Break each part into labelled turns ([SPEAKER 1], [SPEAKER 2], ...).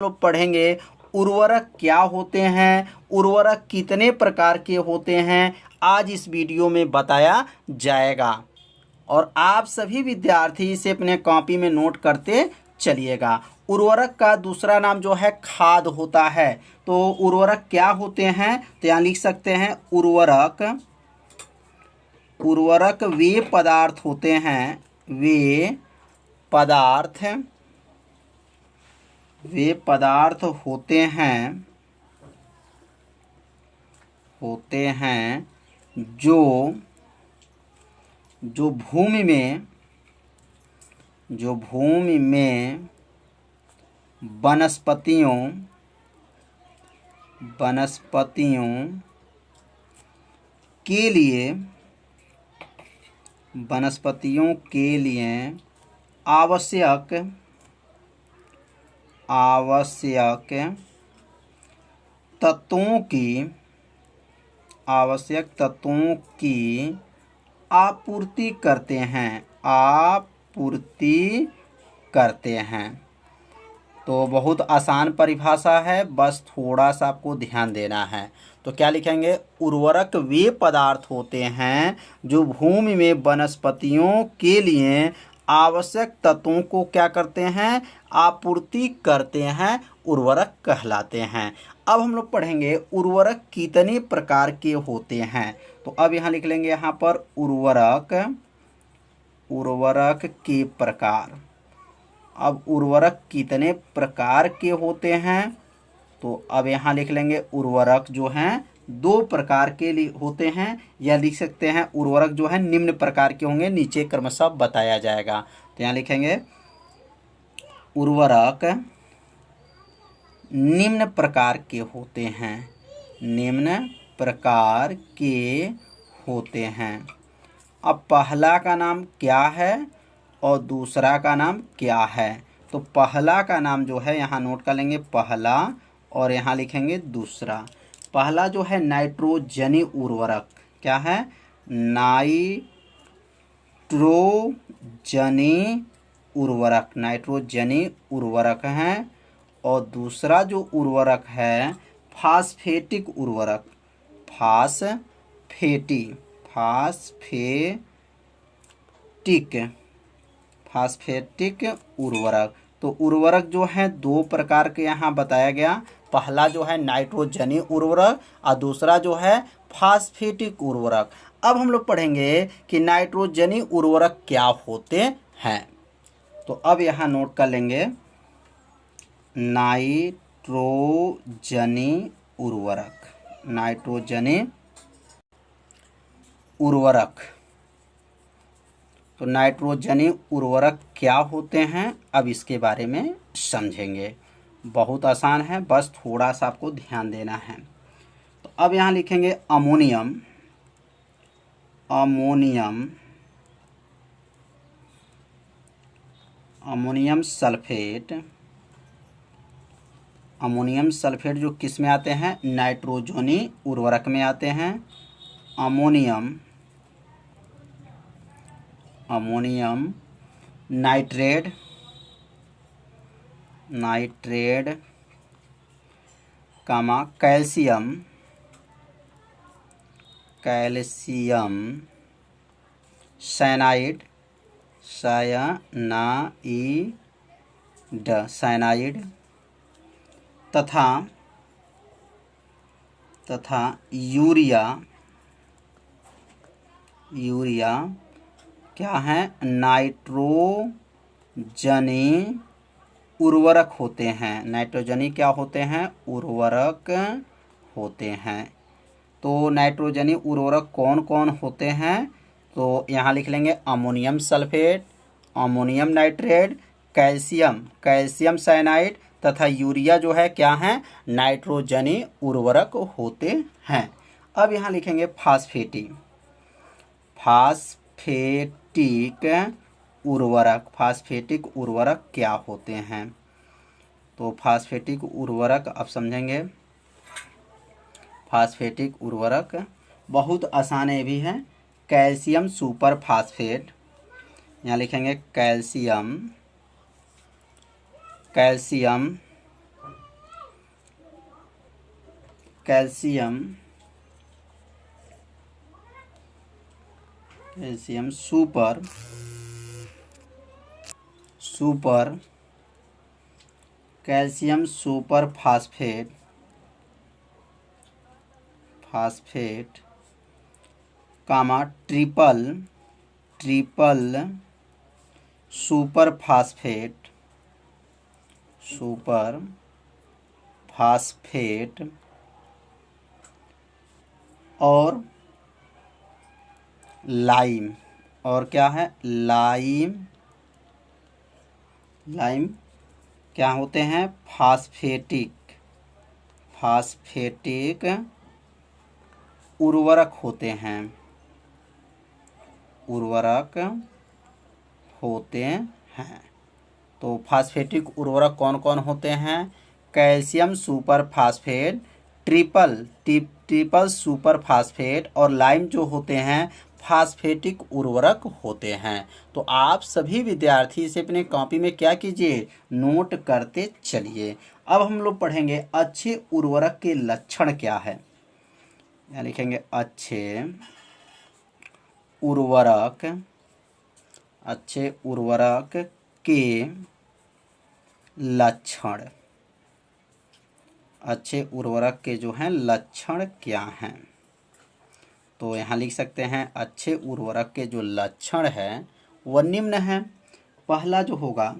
[SPEAKER 1] लोग पढ़ेंगे उर्वरक क्या होते हैं, उर्वरक कितने प्रकार के होते हैं, आज इस वीडियो में बताया जाएगा। और आप सभी विद्यार्थी इसे अपने कॉपी में नोट करते चलिएगा। उर्वरक का दूसरा नाम जो है खाद होता है। तो उर्वरक क्या होते हैं, तो यहाँ लिख सकते हैं उर्वरक वे पदार्थ होते हैं, वे पदार्थ होते हैं जो भूमि में वनस्पतियों के लिए आवश्यक तत्वों की आपूर्ति करते हैं। तो बहुत आसान परिभाषा है, बस थोड़ा सा आपको ध्यान देना है। तो क्या लिखेंगे, उर्वरक वे पदार्थ होते हैं जो भूमि में वनस्पतियों के लिए आवश्यक तत्वों को क्या करते हैं, आपूर्ति करते हैं, उर्वरक कहलाते हैं। अब हम लोग पढ़ेंगे उर्वरक कितने प्रकार के होते हैं। तो अब यहाँ लिख लेंगे, यहाँ पर उर्वरक के प्रकार। अब उर्वरक कितने प्रकार के होते हैं, तो अब यहाँ लिख लेंगे उर्वरक जो हैं दो प्रकार के लिए होते हैं, या लिख सकते हैं उर्वरक जो है निम्न प्रकार के होंगे, नीचे क्रमशः बताया जाएगा। तो यहाँ लिखेंगे उर्वरक निम्न प्रकार के होते हैं। अब पहला का नाम क्या है और दूसरा का नाम क्या है। तो पहला का नाम जो है यहाँ नोट कर लेंगे, पहला, और यहाँ लिखेंगे दूसरा। पहला जो है नाइट्रोजनी उर्वरक, क्या है, नाइट्रोजनी उर्वरक है। और दूसरा जो उर्वरक है फास्फेटिक उर्वरक, फास्फेटिक उर्वरक। तो उर्वरक जो है दो प्रकार के यहाँ बताया गया। पहला जो है नाइट्रोजनी उर्वरक और दूसरा जो है फास्फेटिक उर्वरक। अब हम लोग पढ़ेंगे कि नाइट्रोजनी उर्वरक क्या होते हैं। तो अब यहाँ नोट कर लेंगे नाइट्रोजनी उर्वरक। तो नाइट्रोजनी उर्वरक क्या होते हैं, अब इसके बारे में समझेंगे। बहुत आसान है, बस थोड़ा सा आपको ध्यान देना है। तो अब यहाँ लिखेंगे अमोनियम सल्फेट जो किस में आते हैं, नाइट्रोजनी उर्वरक में आते हैं। अमोनियम नाइट्रेट, कैल्शियम साइनाइड तथा यूरिया क्या है, नाइट्रोजनी उर्वरक होते हैं। नाइट्रोजनी क्या होते हैं, उर्वरक होते हैं। तो नाइट्रोजनी उर्वरक कौन कौन होते हैं, तो यहाँ लिख लेंगे ammonium sulphate, ammonium nitrate, calcium cyanide तथा यूरिया जो है क्या है, नाइट्रोजनी उर्वरक होते हैं। अब यहाँ लिखेंगे फास्फेटिक उर्वरक क्या होते हैं। तो फास्फेटिक उर्वरक अब समझेंगे। फास्फेटिक उर्वरक बहुत आसान है भी है। कैल्शियम सुपर फास्फेट, यहाँ लिखेंगे calcium calcium super calcium super phosphate comma triple super phosphate और लाइम। और क्या है? लाइम क्या होते हैं? फास्फेटिक उर्वरक होते हैं। तो फास्फेटिक उर्वरक कौन कौन होते हैं? Calcium super phosphate, triple super phosphate और लाइम जो होते हैं फास्फेटिक उर्वरक होते हैं। तो आप सभी विद्यार्थी इसे अपने कॉपी में क्या कीजिए? नोट करते चलिए। अब हम लोग पढ़ेंगे अच्छे उर्वरक के लक्षण क्या है। यहाँ लिखेंगे अच्छे उर्वरक के लक्षण। अच्छे उर्वरक के जो हैं लक्षण क्या हैं? तो यहाँ लिख सकते हैं अच्छे उर्वरक के जो लक्षण है वह निम्न है। पहला जो होगा,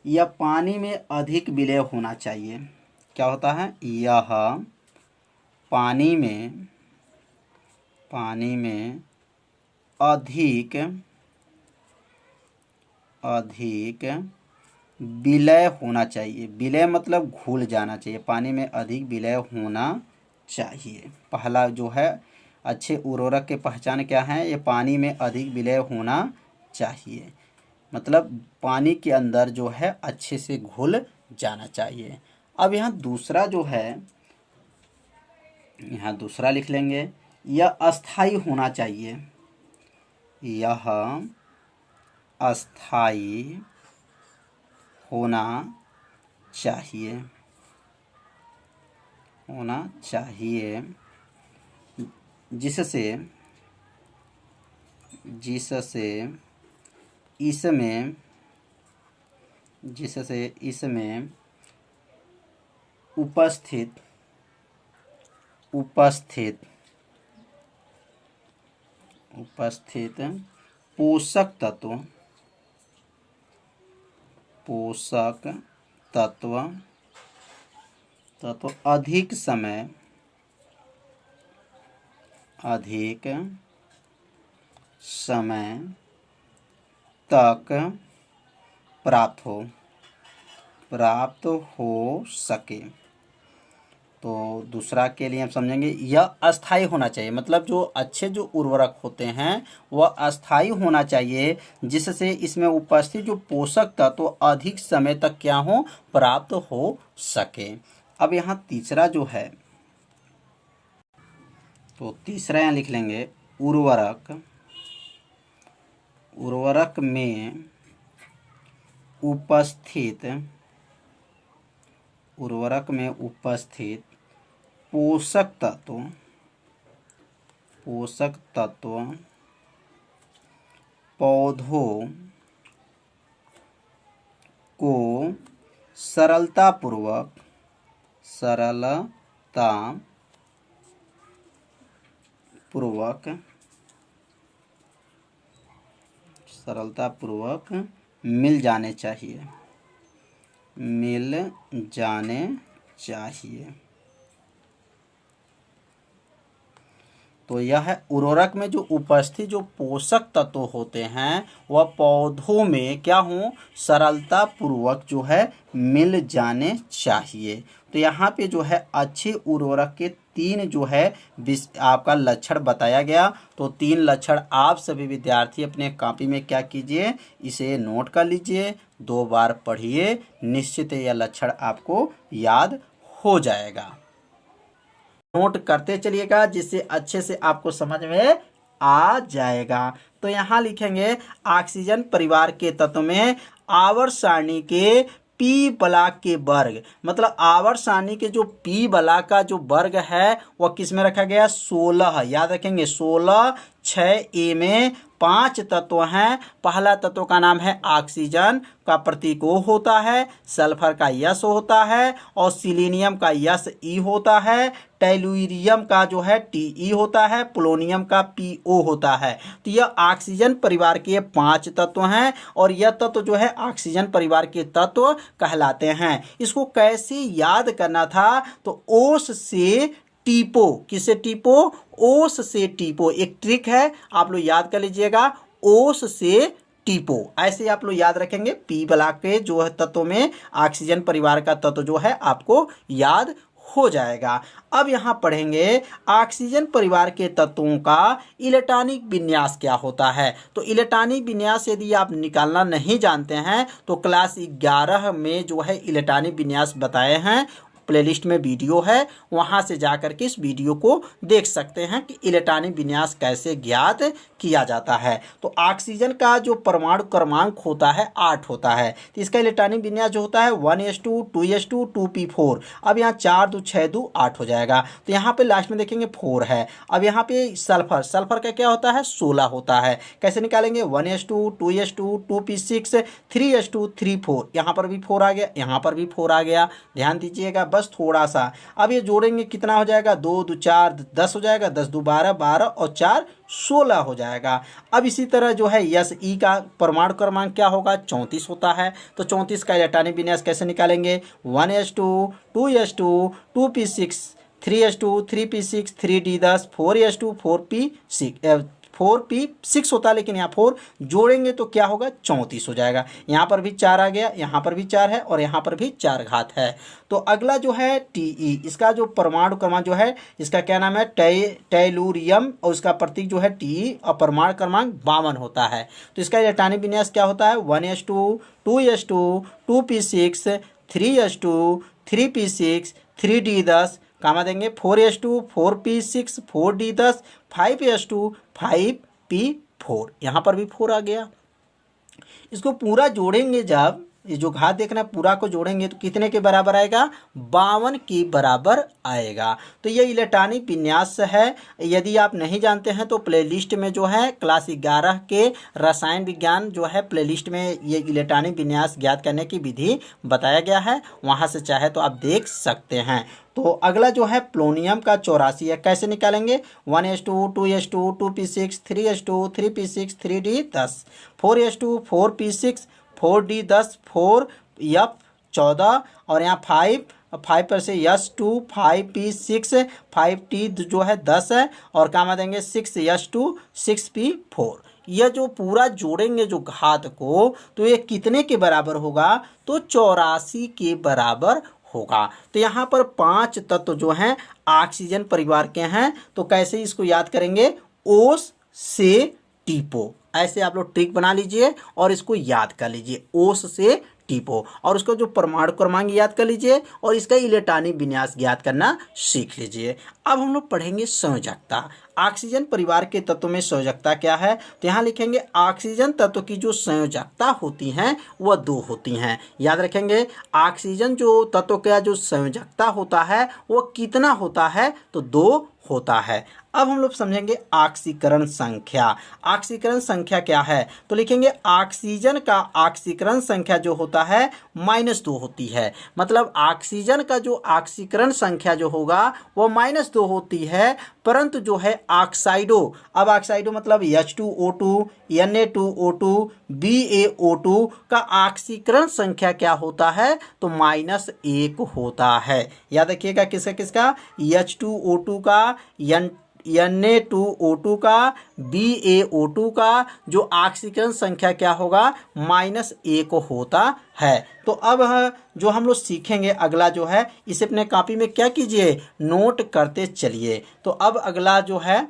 [SPEAKER 1] यह पानी में अधिक विलय होना चाहिए। क्या होता है? यह पानी में अधिक विलय होना चाहिए। विलय मतलब घुल जाना चाहिए। पानी में अधिक विलय होना चाहिए। पहला जो है अच्छे उर्वरक के पहचान क्या है? ये पानी में अधिक विलय होना चाहिए, मतलब पानी के अंदर जो है अच्छे से घुल जाना चाहिए। अब यहाँ दूसरा जो है, यहाँ दूसरा लिख लेंगे, यह अस्थाई होना चाहिए। यह अस्थाई होना चाहिए जिससे इसमें उपस्थित पोषक तत्व अधिक समय तक प्राप्त हो सके। तो दूसरा के लिए हम समझेंगे यह अस्थाई होना चाहिए, मतलब जो अच्छे जो उर्वरक होते हैं वह अस्थाई होना चाहिए जिससे इसमें उपस्थित जो पोषक तत्व तो अधिक समय तक क्या हो? प्राप्त हो सके। अब यहाँ तीसरा जो है, तो तीसरा यहाँ लिख लेंगे उर्वरक में उपस्थित पोषक तत्व पौधों को सरलता पूर्वक मिल जाने चाहिए। तो यह उर्वरक में जो उपस्थित जो पोषक तत्व होते हैं वह पौधों में क्या हो? सरलता पूर्वक जो है मिल जाने चाहिए। तो यहाँ पे जो है अच्छे उर्वरक के 3 जो है आपका लक्षण बताया गया। तो 3 लक्षण आप सभी विद्यार्थी अपने कॉपी में क्या कीजिए? इसे नोट कर लीजिए, 2 बार पढ़िए, निश्चित यह लक्षण आपको याद हो जाएगा। नोट करते चलिएगा जिससे अच्छे से आपको समझ में आ जाएगा। तो यहाँ लिखेंगे ऑक्सीजन परिवार के तत्व में आवर्त सारणी के पी ब्लॉक के वर्ग, मतलब आवर्त सारणी के जो पी ब्लॉक का जो वर्ग है वह किस में रखा गया, 16। याद रखेंगे 16। 6A में 5 तत्व हैं। पहला तत्व का नाम है ऑक्सीजन, का प्रतीक O होता है, सल्फर का यस होता है, और सिलीनियम का यस ई होता है, टेलुरियम का जो है Te होता है, पोलोनियम का PO होता है। तो यह ऑक्सीजन परिवार के 5 तत्व हैं और यह तत्व जो है ऑक्सीजन परिवार के तत्व कहलाते हैं। इसको कैसे याद करना था, तो ओस से टीपो, किसे टीपो, ओस से टीपो, एक ट्रिक है, आप लोग याद कर लीजिएगा, ओस से टीपो, ऐसे आप लोग याद रखेंगे। पी ब्लॉक के जो है तत्व में ऑक्सीजन परिवार का तत्व जो है आपको याद हो जाएगा। अब यहाँ पढ़ेंगे ऑक्सीजन परिवार के तत्वों का इलेक्ट्रॉनिक विन्यास क्या होता है। तो इलेक्ट्रॉनिक विन्यास यदि आप निकालना नहीं जानते हैं तो क्लास 11 में जो है इलेक्ट्रॉनिक विन्यास बताए हैं, प्लेलिस्ट में वीडियो है, वहां से जाकर के इस वीडियो को देख सकते हैं कि इलेक्ट्रॉनिक विन्यास कैसे ज्ञात किया जाता है। तो ऑक्सीजन का जो परमाणु क्रमांक होता है 8 होता है, तो इसका इलेक्ट्रॉनिक विन्यास जो होता है 1s2 2s2 2p4। अब यहाँ 4 2 6 2 8 हो जाएगा। तो यहाँ पे लास्ट में देखेंगे 4 है। अब यहाँ पे सल्फर, सल्फर का क्या होता है, 16 होता है। कैसे निकालेंगे, 1s2 2s2 2p6 3s2 3 4। यहाँ पर भी 4 आ गया, यहाँ पर भी 4 आ गया, ध्यान दीजिएगा बस थोड़ा सा। अब ये जोड़ेंगे कितना हो जाएगा, 2 2 4 10 हो जाएगा, 10 2 12 12 और 4 16 हो जाएगा। अब इसी तरह जो है यस ई का परमाणु क्रमांक क्या होगा, 34 होता है। तो 34 का इलेक्ट्रॉनिक विन्यास कैसे निकालेंगे, 1s2 2s2 2p6 3s2 3p6 3d10 4s2 4p6 4p6 होता है, लेकिन यहाँ 4 जोड़ेंगे तो क्या होगा, 34 हो जाएगा। यहाँ पर भी 4 आ गया, यहाँ पर भी 4 है और यहाँ पर भी 4 घात है। तो अगला जो है Te, इसका जो परमाणु क्रमांक जो है इसका क्या नाम है, टेलुरियम, और इसका प्रतीक जो है Te और परमाणु क्रमांक 52 होता है। तो इसका इलेक्ट्रॉनिक विन्यास क्या होता है, 1s2 2s2 2p6 3s2 3p6 3d10, कामा देंगे 4s2 4p6 4d10 5s2 5p4। यहाँ पर भी 4 आ गया। इसको पूरा जोड़ेंगे, जब ये जो घात देखना पूरा को जोड़ेंगे तो कितने के बराबर आएगा, 52 के बराबर आएगा। तो ये इलेक्ट्रॉनिक विन्यास है। यदि आप नहीं जानते हैं तो प्लेलिस्ट में जो है क्लास 11 के रसायन विज्ञान जो है प्लेलिस्ट में ये इलेक्ट्रॉनिक विन्यास ज्ञात करने की विधि बताया गया है, वहाँ से चाहे तो आप देख सकते हैं। तो अगला जो है पोलोनियम का 84 है, कैसे निकालेंगे, 1s2 2s2 2p6 3s2 3p6 3d10 4s2 4p6 4d10 4f14 और यहाँ 5 पर से s2 5p6 5t जो है 10 है और कामा देंगे 6s2 6p4। यह जो पूरा जोड़ेंगे जो घात को तो ये कितने के बराबर होगा, तो 84 के बराबर होगा। तो यहाँ पर 5 तत्व जो हैं ऑक्सीजन परिवार के हैं। तो कैसे इसको याद करेंगे, ओस से टीपो, ऐसे आप लोग ट्रिक बना लीजिए और इसको याद कर लीजिए, ओस से टीपो, और उसका जो परमाणु क्रमांक याद कर लीजिए और इसका इलेक्ट्रॉनिक विन्यास ज्ञात करना सीख लीजिए। अब हम लोग पढ़ेंगे संयोजकता। ऑक्सीजन परिवार के तत्व में संयोजकता क्या है, तो यहाँ लिखेंगे ऑक्सीजन तत्व की जो संयोजकता होती हैं वह 2 होती हैं। याद रखेंगे ऑक्सीजन जो तत्व का जो संयोजकता होता है वह कितना होता है, तो 2 होता है। अब हम लोग समझेंगे ऑक्सीकरण संख्या। ऑक्सीकरण संख्या क्या है, तो लिखेंगे ऑक्सीजन का ऑक्सीकरण संख्या जो होता है -2 होती है। मतलब ऑक्सीजन का जो ऑक्सीकरण संख्या जो होगा वो -2 होती है, परंतु जो है ऑक्साइडो, अब ऑक्साइडो मतलब H2O2 Na2O2 BaO2 का ऑक्सीकरण संख्या क्या होता है, तो -1 होता है। याद रखिएगा किसका किसका, H2O2 का, Na2O2 का, BaO2 का जो ऑक्सीकरण संख्या क्या होगा, -1 होता है। तो अब जो हम लोग सीखेंगे अगला जो है, इसे अपने कॉपी में क्या कीजिए, नोट करते चलिए। तो अब अगला जो है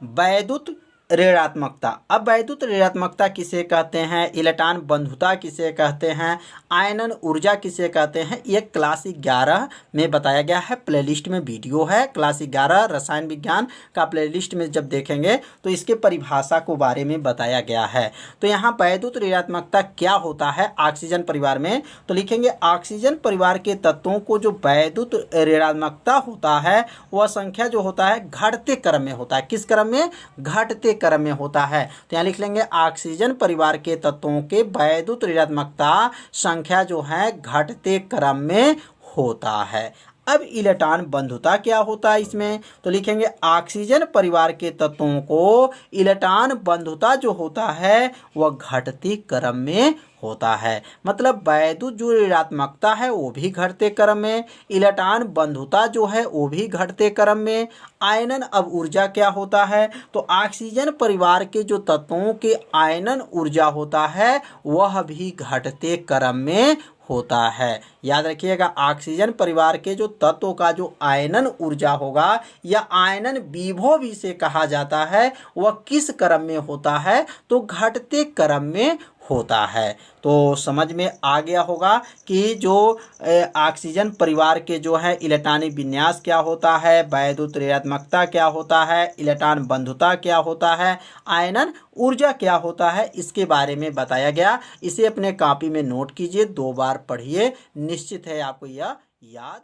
[SPEAKER 1] वैद्युत ऋणात्मकता। अब वैद्युत ऋणात्मकता किसे कहते हैं, इलेक्ट्रॉन बंधुता किसे कहते हैं, आयनन ऊर्जा किसे कहते हैं, ये क्लास 11 में बताया गया है। प्लेलिस्ट में वीडियो है, क्लास 11 रसायन विज्ञान का प्लेलिस्ट में जब देखेंगे तो इसके परिभाषा को बारे में बताया गया है। तो यहाँ वैद्युत ऋणात्मकता क्या होता है ऑक्सीजन परिवार में, तो लिखेंगे ऑक्सीजन परिवार के तत्वों को जो वैद्युत ऋणात्मकता होता है वह संख्या जो होता है घटते क्रम में होता है। किस क्रम में, घटते क्रम में होता है। तो यहाँ लिख लेंगे ऑक्सीजन परिवार के तत्वों के वैद्युत ऋणात्मकता संख्या जो है घटते क्रम में होता है। अब इलेक्ट्रॉन बंधुता क्या होता है इसमें, तो लिखेंगे ऑक्सीजन परिवार के तत्वों को इलेक्ट्रॉन बंधुता जो होता है वह घटते क्रम में होता है। मतलब वैद्युत जो ऋणात्मकता है वो भी घटते क्रम में, इलेक्ट्रॉन बंधुता जो है वो भी घटते क्रम में। आयनन अब ऊर्जा क्या होता है, तो ऑक्सीजन परिवार के जो तत्वों के आयनन ऊर्जा होता है वह भी घटते क्रम में होता है। याद रखिएगा ऑक्सीजन परिवार के जो तत्वों का जो आयनन ऊर्जा होगा या आयनन विभव भी से कहा जाता है वह किस क्रम में होता है, तो घटते क्रम में होता है। तो समझ में आ गया होगा कि जो ऑक्सीजन परिवार के जो है इलेक्ट्रॉनिक विन्यास क्या होता है, वैद्युत ऋणात्मकता क्या होता है, इलेक्ट्रॉन बंधुता क्या होता है, आयनन ऊर्जा क्या होता है, इसके बारे में बताया गया। इसे अपने कॉपी में नोट कीजिए, 2 बार पढ़िए, निश्चित है आपको यह याद